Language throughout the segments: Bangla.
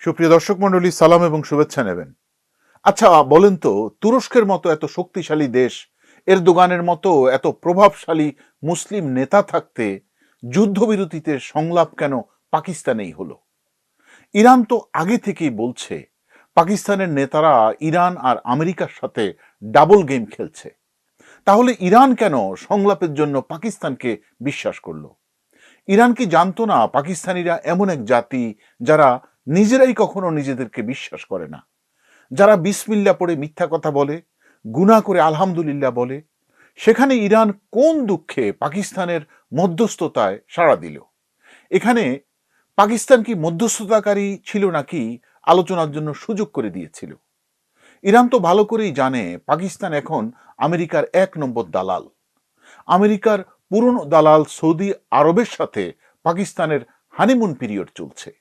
সুপ্রিয় দর্শক মণ্ডলী, সালাম এবং শুভেচ্ছা নেবেন। আচ্ছা বলেন তো, তুরস্কের মতো এত শক্তিশালী দেশ, এরদোগানের মতো এত প্রভাবশালী মুসলিম নেতা থাকতে যুদ্ধবিরতিতে সংলাপ কেন পাকিস্তানেই হলো? ইরান তো আগে থেকেই বলছে পাকিস্তানের নেতারা ইরান আর আমেরিকার সাথে ডাবল গেম খেলছে। তাহলে ইরান কেন সংলাপের জন্য পাকিস্তানকে বিশ্বাস করলো? ইরান কি জানতো না পাকিস্তানিরা এমন এক জাতি যারা নিজেরাই কখনো নিজেদেরকে বিশ্বাস করে না, যারা বিসমিল্লা পড়ে মিথ্যা কথা বলে, গুনাহ করে আলহামদুলিল্লাহ বলে? সেখানে ইরান কোন দুঃখে পাকিস্তানের মধ্যস্থতায় সাড়া দিল? এখানে পাকিস্তান কি মধ্যস্থতাকারী ছিল নাকি আলোচনার জন্য সুযোগ করে দিয়েছিল? ইরান তো ভালো করেই জানে পাকিস্তান এখন আমেরিকার 1 নম্বর দালাল। আমেরিকার পুরনো দালাল সৌদি আরবের সাথে পাকিস্তানের হানিমুন পিরিয়ড চলছে।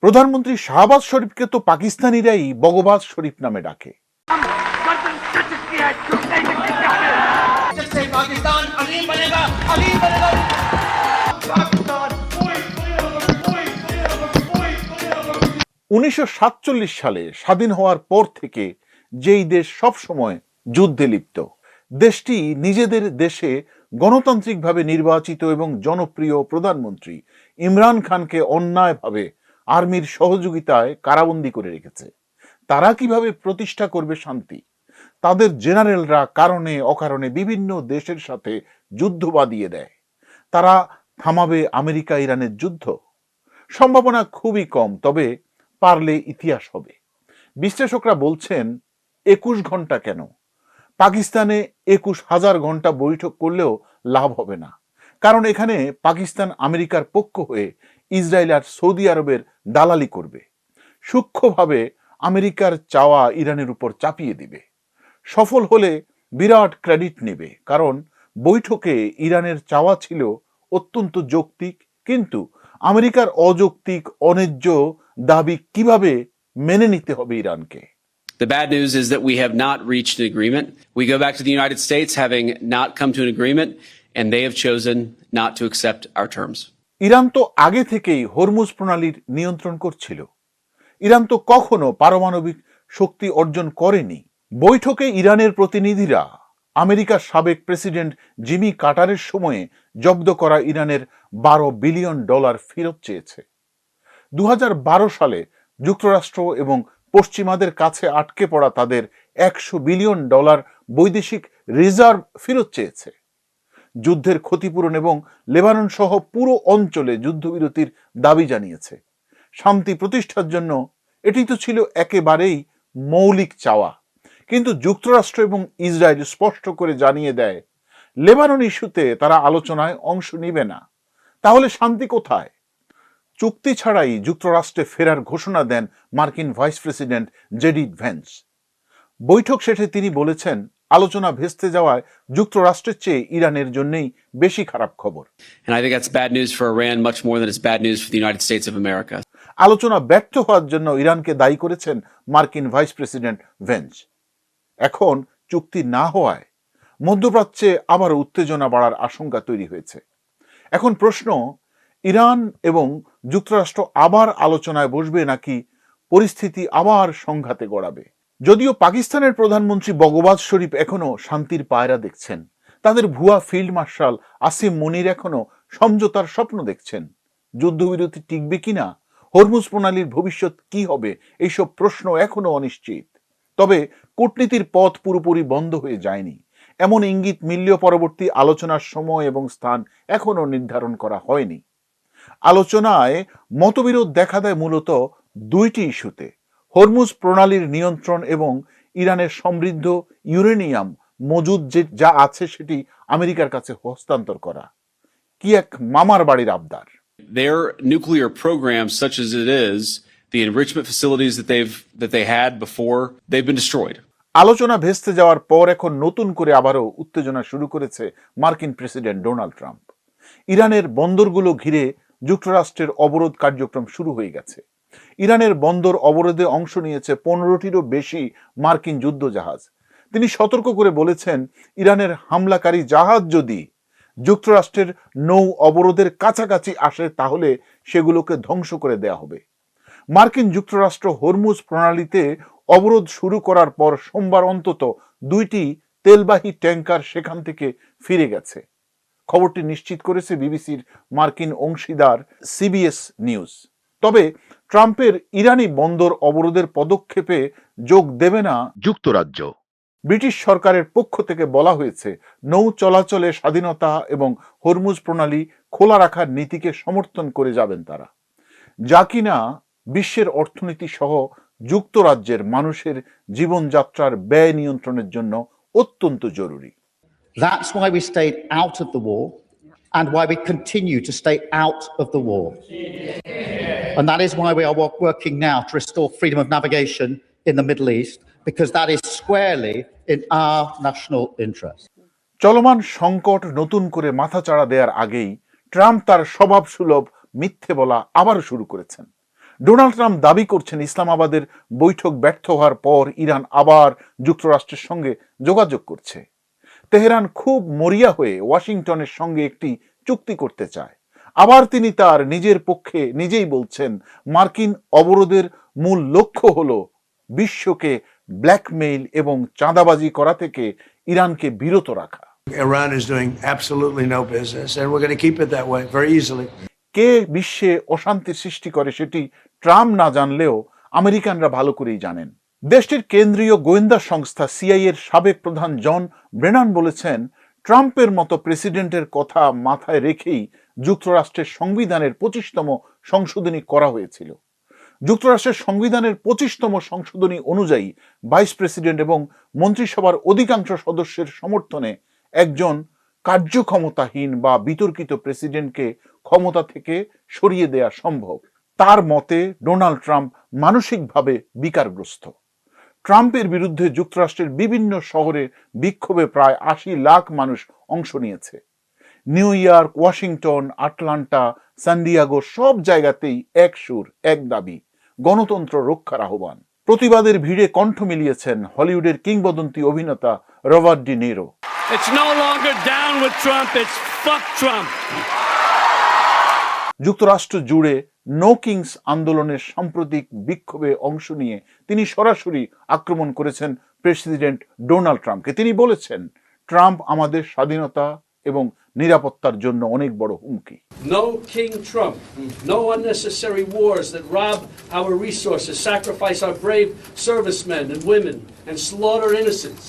প্রধানমন্ত্রী শাহবাজ শরীফকে তো পাকিস্তানিরাই বগবাজ শরীফ নামে ডাকে। पाकिस्तान अमीर बनेगा, अमीर बनेगा। पाकिस्तान 1947 সালে স্বাধীন হওয়ার পর থেকে যেই দেশ সব সময় যুদ্ধে লিপ্ত, দেশটি নিজেদের দেশে গণতান্ত্রিকভাবে নির্বাচিত এবং জনপ্রিয় প্রধানমন্ত্রী ইমরান খানকে অন্যায়ভাবে আর্মির সহযোগিতায় কারাবন্দী করে রেখেছে। তারা কিভাবে প্রতিষ্ঠা করবে শান্তি? তাদের জেনারেলরা কারণে অকারণে বিভিন্ন দেশের সাথে যুদ্ধ বাঁধিয়ে দেয়। তারা থামাবে আমেরিকা ইরানের যুদ্ধ? সম্ভাবনা খুবই কম, তবে পারলে ইতিহাস হবে। বিশ্লেষকরা বলছেন 21 ঘন্টা কেন, পাকিস্তানে 21,000 ঘন্টা বৈঠক করলেও লাভ হবে না। কারণ এখানে পাকিস্তান আমেরিকার পক্ষ হয়ে ইসরায়েল আর সৌদি আরবের দালালি করবে। সূক্ষ্মভাবে আমেরিকার চাওয়া ইরানের উপর চাপিয়ে দিবে। সফল হলে বিরাট ক্রেডিট নেবে, কারণ বৈঠকে ইরানের চাওয়া ছিল অত্যন্ত যৌক্তিক, কিন্তু আমেরিকার অযৌক্তিক অন্যায্য দাবি কিভাবে মেনে নিতে হবে ইরানকে? The bad news is that we have not reached an agreement. We go back to the United States having not come to an agreement, and they have chosen not to accept our terms. Iran তো আগে থেকেই হরমুজ প্রণালীর নিয়ন্ত্রণ করছিল। ইরান তো কখনো পারমাণবিক শক্তি অর্জন করেনি। বৈঠকে ইরানের প্রতিনিধিরা আমেরিকার সাবেক প্রেসিডেন্ট জিমি কার্টারের সময়ে জব্দ করা ইরানের $12 বিলিয়ন ফেরত চেয়েছে। 2012 সালে যুক্তরাষ্ট্র এবং পশ্চিমাদের কাছে আটকে পড়া তাদের $100 বিলিয়ন বৈদেশিক রিজার্ভ ফেরত চেয়েছে। যুদ্ধের ক্ষতিপূরণ এবং লেবানন সহ পুরো অঞ্চলে যুদ্ধবিরতির দাবি জানিয়েছে। শান্তি প্রতিষ্ঠার জন্য এটি তো ছিল একেবারেই মৌলিক চাওয়া। কিন্তু যুক্তরাষ্ট্র এবং ইসরায়েল স্পষ্ট করে জানিয়ে দেয় লেবানন ইস্যুতে তারা আলোচনায় অংশ নিবে না। তাহলে শান্তি কোথায়? চুক্তি ছাড়াই যুক্তরাষ্ট্রে ফেরার ঘোষণা দেন মার্কিন ভাইস প্রেসিডেন্ট জেডি ভ্যান্স। বৈঠক শেষে তিনি বলেছেন, আলোচনা ভেস্তে যাওয়ায় যুক্তরাষ্ট্রের চেয়ে ইরানের জন্যই বেশি খারাপ খবর। And I think that's bad news for Iran much more than it's bad news for the United States of America. আলোচনা ব্যর্থ হওয়ার জন্য ইরানকে দায়ী করেছেন মার্কিন ভাইস প্রেসিডেন্ট ভ্যান্স। এখন চুক্তি না হওয়ায় মধ্যপ্রাচ্যে আবার উত্তেজনা বাড়ার আশঙ্কা তৈরি হয়েছে। এখন প্রশ্ন, ইরান এবং যুক্তরাষ্ট্র আবার আলোচনায় বসবে নাকি পরিস্থিতি আবার সংঘাতে গড়াবে? যদিও পাকিস্তানের প্রধানমন্ত্রী বগবাজ শরীফ এখনো শান্তির পায়রা দেখছেন, তাদের ভুয়া ফিল্ড মার্শাল আসিম মুনির এখনো সমঝোতার স্বপ্ন দেখছেন। যুদ্ধবিরতি টিকবে কিনা, হরমুজ প্রণালীর ভবিষ্যৎ কি হবে, এইসব প্রশ্ন এখনো অনিশ্চিত। তবে কূটনীতির পথ পুরোপুরি বন্ধ হয়ে যায়নি, এমন ইঙ্গিত মিললেও পরবর্তী আলোচনার সময় এবং স্থান এখনো নির্ধারণ করা হয়নি। আলোচনায় মতবিরোধ দেখা দেয় মূলত দুইটি ইস্যুতে: হরমুজ প্রণালীর নিয়ন্ত্রণ এবং ইরানের সমৃদ্ধ ইউরেনিয়াম মজুদ যা আছে সেটি আমেরিকার কাছে হস্তান্তর করা। কি এক মামার বাড়ির আবদার! Their nuclear program, such as it is, the enrichment facilities that they had before, they've been destroyed. আলোচনা ভেস্তে যাওয়ার পর এখন নতুন করে আবারও উত্তেজনা শুরু করেছে মার্কিন প্রেসিডেন্ট ডোনাল্ড ট্রাম্প। ইরানের বন্দরগুলো ঘিরে যুক্তরাষ্ট্রের অবরোধ কার্যক্রম শুরু হয়ে গেছে। ইরানের বন্দর অবরোধে অংশ নিয়েছে 15টিরও বেশি মার্কিন যুদ্ধজাহাজ। তিনি সতর্ক করে বলেছেন, ইরানের হামলাকারী জাহাজ যদি যুক্তরাষ্ট্রের নৌ অবরোধের কাছাকাছি আসে তাহলে সেগুলোকে ধ্বংস করে দেয়া হবে। মার্কিন যুক্তরাষ্ট্র হরমুজ প্রণালীতে অবরোধ শুরু করার পর সোমবার অন্তত 2টি তেলবাহী ট্যাঙ্কার সেখান থেকে ফিরে গেছে। খবরটি নিশ্চিত করেছে বিবিসির মার্কিন অংশীদার সিবিএস নিউজ। তবে ট্রাম্পের ইরানি বন্দর অবরোধের পদক্ষেপে যোগ দেবে না যুক্তরাজ্য। ব্রিটিশ সরকারের পক্ষ থেকে বলা হয়েছে, নৌ চলাচলে স্বাধীনতা এবং হরমুজ প্রণালী খোলা রাখার নীতিকে সমর্থন করে যাবেন তারা, যা কিনা বিশ্বের অর্থনীতি সহ যুক্তরাজ্যের মানুষের জীবনযাত্রার ব্যয় নিয়ন্ত্রণের জন্য অত্যন্ত জরুরি। That's why we stayed out of the war and why we continue to stay out of the war. And that is why we are working now to restore freedom of navigation in the Middle East, because that is squarely in our national interest. চলমান সংকট নতুন করে মাথাচাড়া দেওয়ার আগেই ট্রাম্প তার স্বভাবসুলভ মিথ্যে বলা আবার শুরু করেছেন। ডোনাল্ড ট্রাম্প দাবি করছেন ইসলামাবাদের বৈঠক ব্যর্থ হওয়ার পর ইরান আবার যুক্তরাষ্ট্রের সঙ্গে যোগাযোগ করছে। তেহরান খুব মরিয়া হয়ে ওয়াশিংটনের সঙ্গে একটি চুক্তি করতে চায়। আবার তিনি তার নিজের পক্ষে নিজেই বলছেন, মার্কিন অবরোধের মূল লক্ষ্য হলো বিশ্বকে ব্ল্যাকমেইল এবং চাঁদাবাজি করা থেকে ইরানকে বিরত রাখা। Iran is doing absolutely no business, and we're going to keep it that way very easily. কে বিশ্বে অশান্তির সৃষ্টি করে সেটি ট্রাম্প না জানলেও আমেরিকানরা ভালো করেই জানেন। দেশটির কেন্দ্রীয় গোয়েন্দা সংস্থা সিআইএর সাবেক প্রধান জন ব্রেনান বলেছেন, ট্রাম্পের মতো প্রেসিডেন্টের কথা মাথায় রেখেই যুক্তরাষ্ট্রের সংবিধানের 25তম সংশোধনী করা হয়েছিল। যুক্তরাষ্ট্রের সংবিধানের 25তম সংশোধনী অনুযায়ী ভাইস প্রেসিডেন্ট এবং মন্ত্রিসভার অধিকাংশ সদস্যের সমর্থনে একজন কার্যক্ষমতাহীন বা বিতর্কিত প্রেসিডেন্টকে ক্ষমতা থেকে সরিয়ে দেয়া সম্ভব। তার মতে ডোনাল্ড ট্রাম্প মানসিকভাবে বিকারগ্রস্ত। ট্রাম্পের বিরুদ্ধে যুক্তরাষ্ট্রের বিভিন্ন শহরে বিক্ষোভে প্রায় 80 লাখ মানুষ অংশ নিয়েছে। নিউ ইয়র্ক, ওয়াশিংটন, আটলান্টা, সানডিয়াগো সব জায়গাতেই এক সুর, এক দাবি, গণতন্ত্র রক্ষার আহ্বান। প্রতিবাদের ভিড়ে কণ্ঠ মিলিয়েছেন হলিউডের কিংবদন্তি অভিনেতা Robert De Niro. It's no longer down with Trump, it's fuck Trump. যুক্তরাষ্ট্র জুড়ে নো কিংস আন্দোলনের সাম্প্রতিক বিক্ষোভে অংশ নিয়ে তিনি সরাসরি আক্রমণ করেছেন প্রেসিডেন্ট ডোনাল্ড ট্রাম্পকে। তিনি বলেছেন, ট্রাম্প আমাদের স্বাধীনতা এবং নিরাপত্তার জন্য অনেক বড় হুমকি। No King Trump, no unnecessary wars that rob our resources, sacrifice our brave servicemen and women, and slaughter innocents.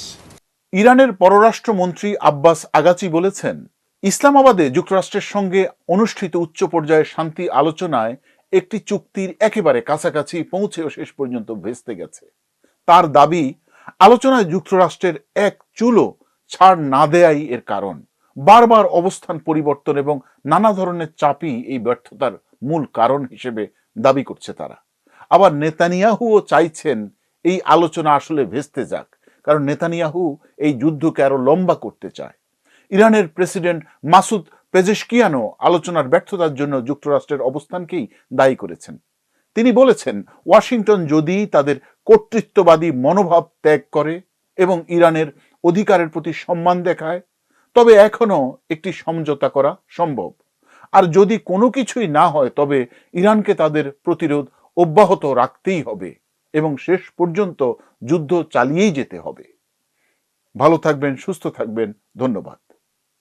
ইরানের পররাষ্ট্রমন্ত্রী আব্বাস আগাচি বলেছেন, ইসলামাবাদে যুক্তরাষ্ট্রের সঙ্গে অনুষ্ঠিত উচ্চ পর্যায়ের শান্তি আলোচনায় একটি চুক্তির একেবারে কাছাকাছি পৌঁছেও শেষ পর্যন্ত ভেস্তে গেছে। তার দাবি, আলোচনায় যুক্তরাষ্ট্রের এক চুলও ছাড় না দেয়াই এর কারণ। বারবার অবস্থান পরিবর্তন এবং নানা ধরনের চাপই এই ব্যর্থতার মূল কারণ হিসেবে দাবি করছে তারা। আবার নেতানিয়াহুও চাইছেন এই আলোচনা আসলে ভেস্তে যাক, কারণ নেতানিয়াহু এই যুদ্ধকে আরো লম্বা করতে চায়। ইরানের প্রেসিডেন্ট মাসুদ পেজেশকিয়ানও আলোচনার ব্যর্থতার জন্য যুক্তরাষ্ট্রের অবস্থানকেই দায়ী করেছেন। তিনি বলেছেন, ওয়াশিংটন যদি তাদের কর্তৃত্ববাদী মনোভাব ত্যাগ করে এবং ইরানের অধিকারের প্রতি সম্মান দেখায়, তবে এখনো একটি সমঝোতা করা সম্ভব। আর যদি কোনো কিছুই না হয়, তবে ইরানকে তাদের প্রতিরোধ অব্যাহত রাখতেই হবে এবং শেষ পর্যন্ত যুদ্ধ চালিয়েই যেতে হবে। ভালো থাকবেন, সুস্থ থাকবেন। ধন্যবাদ।